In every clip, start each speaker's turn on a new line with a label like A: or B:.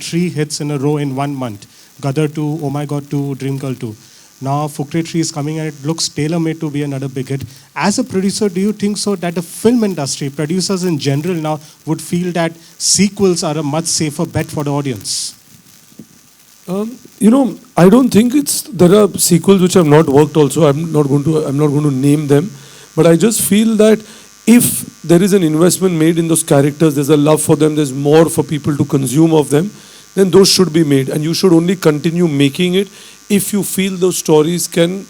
A: 3 hits in a row in 1 month. Gadar 2, Oh My God 2, Dream Girl 2. Now Fukrey 3 is coming and it looks tailor-made to be another big hit. As a producer, do you think so that the film industry, producers in general now would feel that sequels are a much safer bet for the audience?
B: I don't think there are sequels which have not worked also. I'm not going to name them. But I just feel that if there is an investment made in those characters, there's a love for them, there's more for people to consume of them, then those should be made. And you should only continue making it if you feel those stories can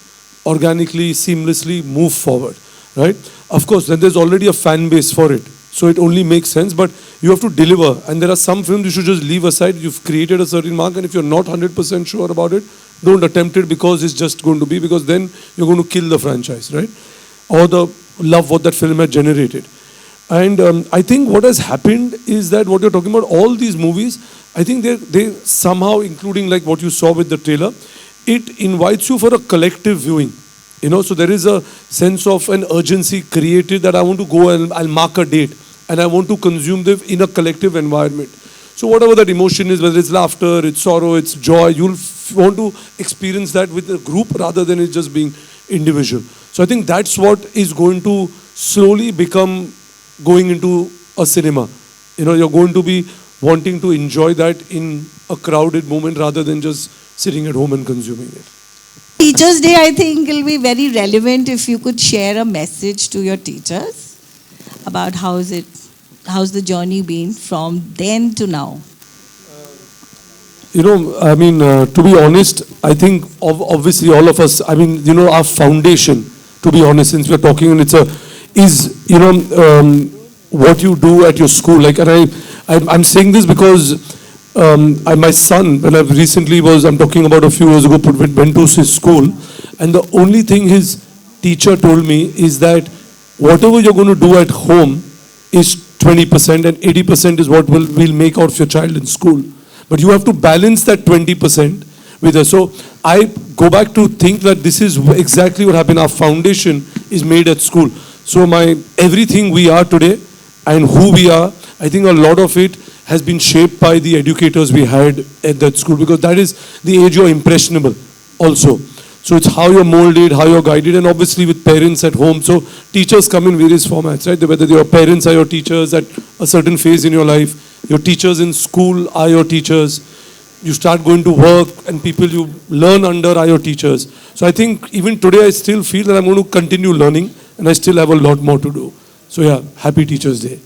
B: organically, seamlessly move forward, right? Of course, then there's already a fan base for it. So it only makes sense, but you have to deliver. And there are some films you should just leave aside. You've created a certain mark, and if you're not 100% sure about it, don't attempt it because it's just going to be, because then you're going to kill the franchise, right? Or the love what that film had generated. And I think what has happened is that what you're talking about, all these movies, I think they somehow, including like what you saw with the trailer, it invites you for a collective viewing. So there is a sense of an urgency created that I want to go and I'll mark a date and I want to consume them in a collective environment. So whatever that emotion is, whether it's laughter, it's sorrow, it's joy, you'll want to experience that with a group rather than it just being individual. So I think that's what is going to slowly become going into a cinema. You're going to be wanting to enjoy that in a crowded moment rather than just sitting at home and consuming it.
C: Teachers' Day, I think, will be very relevant if you could share a message to your teachers about how's the journey been from then to now.
B: To be honest, I think obviously all of us, our foundation, to be honest, since we're talking, and what you do at your school. I'm saying this because my son, when I'm talking about a few years ago, went to his school, and the only thing his teacher told me is that whatever you're going to do at home is 20% and 80% is what we'll make out of your child in school. But you have to balance that 20% with us. So I go back to think that this is exactly what happened. Our foundation is made at school. So everything we are today and who we are, I think a lot of it has been shaped by the educators we had at that school, because that is the age you're impressionable also. So it's how you're molded, how you're guided, and obviously with parents at home. So teachers come in various formats, right? Whether your parents are your teachers at a certain phase in your life, your teachers in school are your teachers, you start going to work and people you learn under are your teachers. So I think even today I still feel that I'm going to continue learning and I still have a lot more to do. So yeah, happy Teachers' Day.